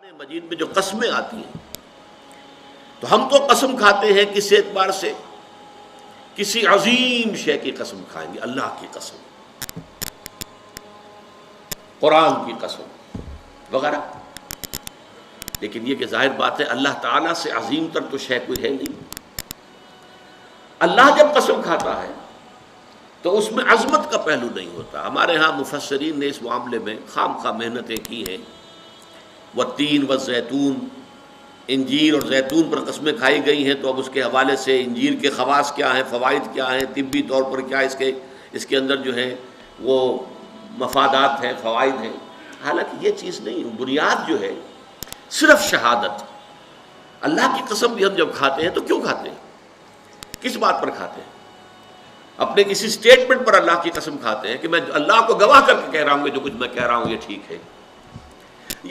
قرآن مجید میں جو قسمیں آتی ہیں تو ہم تو قسم کھاتے ہیں کس اعتبار سے؟ کسی عظیم شے کی قسم کھائیں گے، اللہ کی قسم، قرآن کی قسم وغیرہ. لیکن یہ کہ ظاہر بات ہے اللہ تعالیٰ سے عظیم تر تو شے کوئی ہے نہیں. اللہ جب قسم کھاتا ہے تو اس میں عظمت کا پہلو نہیں ہوتا. ہمارے ہاں مفسرین نے اس معاملے میں خام خواہ محنتیں کی ہیں. والتین والزیتون، انجیر اور زیتون پر قسمیں کھائی گئی ہیں، تو اب اس کے حوالے سے انجیر کے خواص کیا ہیں، فوائد کیا ہیں، طبی طور پر کیا اس کے اندر جو ہے وہ مفادات ہیں، فوائد ہیں. حالانکہ یہ چیز نہیں، بنیاد جو ہے صرف شہادت. اللہ کی قسم بھی ہم جب کھاتے ہیں تو کیوں کھاتے ہیں؟ کس بات پر کھاتے ہیں؟ اپنے کسی سٹیٹمنٹ پر اللہ کی قسم کھاتے ہیں کہ میں اللہ کو گواہ کر کے کہہ رہا ہوں کہ جو کچھ میں کہہ رہا ہوں یہ ٹھیک ہے،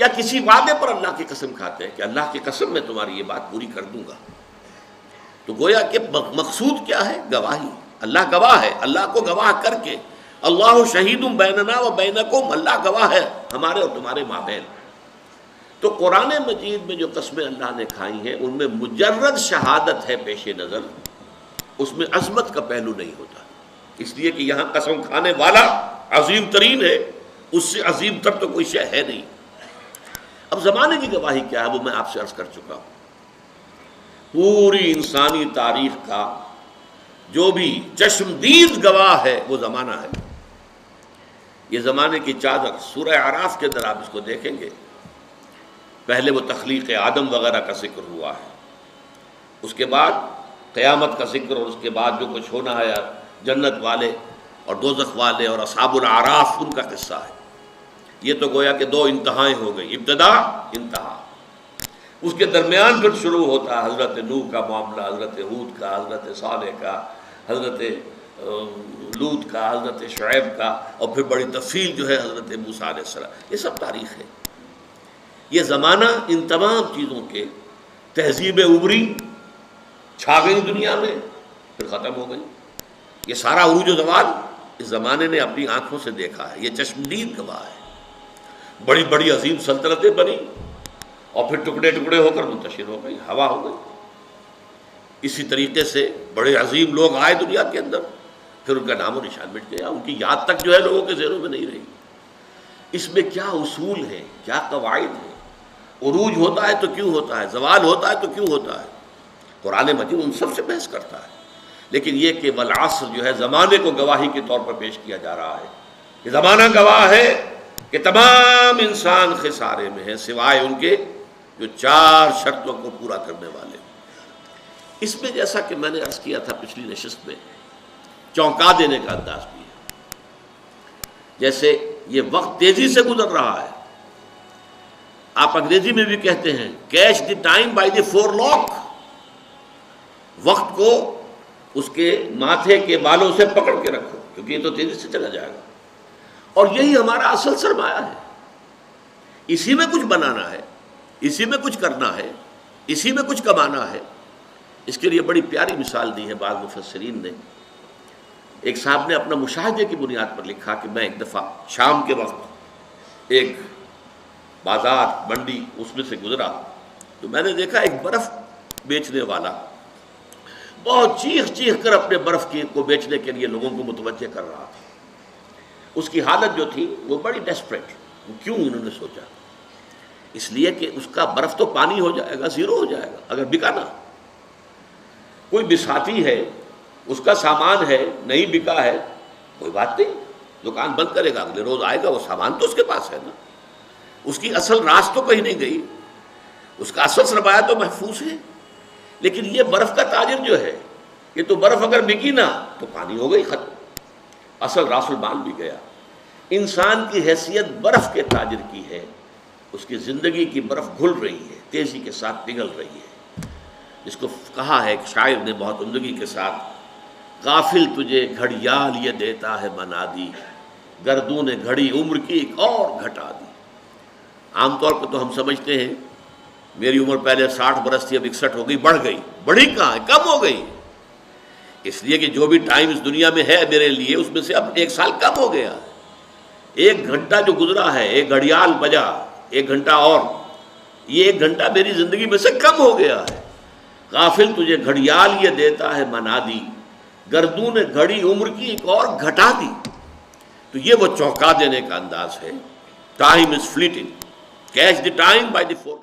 یا کسی وعدے پر اللہ کی قسم کھاتے ہیں کہ اللہ کی قسم میں تمہاری یہ بات پوری کر دوں گا. تو گویا کہ مقصود کیا ہے؟ گواہی. اللہ گواہ ہے، اللہ کو گواہ کر کے اللہ شہید بیننا و بینکم، اللہ گواہ ہے ہمارے اور تمہارے مابین. تو قرآن مجید میں جو قسمیں اللہ نے کھائی ہیں ان میں مجرد شہادت ہے پیش نظر، اس میں عظمت کا پہلو نہیں ہوتا. اس لیے کہ یہاں قسم کھانے والا عظیم ترین ہے، اس سے عظیم تر تو کوئی شے ہے نہیں. اب زمانے کی گواہی کیا ہے وہ میں آپ سے عرض کر چکا ہوں. پوری انسانی تاریخ کا جو بھی چشمدید گواہ ہے وہ زمانہ ہے. یہ زمانے کی چادر سورہ اعراف کے اندر آپ اس کو دیکھیں گے. پہلے وہ تخلیق آدم وغیرہ کا ذکر ہوا ہے، اس کے بعد قیامت کا ذکر، اور اس کے بعد جو کچھ ہونا ہے جنت والے اور دوزخ والے اور اصحاب الاعراف ان کا قصہ ہے. یہ تو گویا کہ دو انتہائیں ہو گئی، ابتدا انتہا. اس کے درمیان پھر شروع ہوتا ہے حضرت نوح کا معاملہ، حضرت ہود کا، حضرت صالح کا، حضرت لوط کا، حضرت شعیب کا، اور پھر بڑی تفصیل جو ہے حضرت موسیٰ علیہ السلام. یہ سب تاریخ ہے. یہ زمانہ ان تمام چیزوں کے تہذیب ابری چھا گئی دنیا میں، پھر ختم ہو گئی. یہ سارا عروج و زوال اس زمانے نے اپنی آنکھوں سے دیکھا ہے. یہ چشمدید گواہ ہے. بڑی بڑی عظیم سلطنتیں بنی اور پھر ٹکڑے ٹکڑے ہو کر منتشر ہو گئی، ہوا ہو گئی. اسی طریقے سے بڑے عظیم لوگ آئے دنیا کے اندر، پھر ان کا نام و نشان مٹ گیا، ان کی یاد تک جو ہے لوگوں کے ذہنوں میں نہیں رہی. اس میں کیا اصول ہیں، کیا قواعد ہیں؟ عروج ہوتا ہے تو کیوں ہوتا ہے، زوال ہوتا ہے تو کیوں ہوتا ہے؟ قرآن مجید ان سب سے بحث کرتا ہے. لیکن یہ کہ والعصر جو ہے زمانے کو گواہی کے طور پر پیش کیا جا رہا ہے کہ زمانہ گواہ ہے کہ تمام انسان خسارے میں ہیں سوائے ان کے جو 4 شرطوں کو پورا کرنے والے. اس میں جیسا کہ میں نے عرض کیا تھا پچھلی نشست میں، چونکا دینے کا انداز بھی ہے. جیسے یہ وقت تیزی سے گزر رہا ہے. آپ انگریزی میں بھی کہتے ہیں catch the time by the forelock. وقت کو اس کے ماتھے کے بالوں سے پکڑ کے رکھو، کیونکہ یہ تو تیزی سے چلا جائے گا. اور یہی ہمارا اصل سرمایہ ہے. اسی میں کچھ بنانا ہے، اسی میں کچھ کرنا ہے، اسی میں کچھ کمانا ہے. اس کے لیے بڑی پیاری مثال دی ہے بعض مفسرین نے. ایک صاحب نے اپنا مشاہدے کی بنیاد پر لکھا کہ میں ایک دفعہ شام کے وقت ایک بازار منڈی اس میں سے گزرا تو میں نے دیکھا ایک برف بیچنے والا بہت چیخ چیخ کر اپنے برف کو بیچنے کے لیے لوگوں کو متوجہ کر رہا تھا. اس کی حالت جو تھی وہ بڑی ڈیسپریٹ. وہ کیوں انہوں نے سوچا؟ اس لیے کہ اس کا برف تو پانی ہو جائے گا، زیرو ہو جائے گا اگر بکا نہ. کوئی بساتی ہے، اس کا سامان ہے، نہیں بکا ہے، کوئی بات نہیں، دکان بند کرے گا، اگلے روز آئے گا، وہ سامان تو اس کے پاس ہے نا. اس کی اصل راس تو کہیں نہیں گئی، اس کا اصل سرمایہ تو محفوظ ہے. لیکن یہ برف کا تاجر جو ہے، یہ تو برف اگر بکی نہ تو پانی ہو گئی، ختم، اصل راس المال بھی گیا. انسان کی حیثیت برف کے تاجر کی ہے. اس کی زندگی کی برف گھل رہی ہے، تیزی کے ساتھ پگھل رہی ہے. جس کو کہا ہے کہ شاعر نے بہت عمدگی کے ساتھ، غافل تجھے گھڑیال یہ دیتا ہے منادی، گردوں نے گھڑی عمر کی ایک اور گھٹا دی. عام طور پر تو ہم سمجھتے ہیں میری عمر پہلے 60 برس تھی، اب 61 ہو گئی، بڑھ گئی. بڑھی کہاں ہے، کم ہو گئی. اس لیے کہ جو بھی ٹائم اس دنیا میں ہے میرے لیے، اس میں سے اب 1 سال کم ہو گیا. 1 گھنٹہ جو گزرا ہے، 1 گھڑیال بجا، 1 گھنٹہ اور یہ 1 گھنٹہ میری زندگی میں سے کم ہو گیا ہے. غافل تجھے گھڑیال یہ دیتا ہے منادی، گردوں نے گھڑی عمر کی ایک اور گھٹا دی. تو یہ وہ چونکا دینے کا انداز ہے. Time is fleeting, catch the time by the four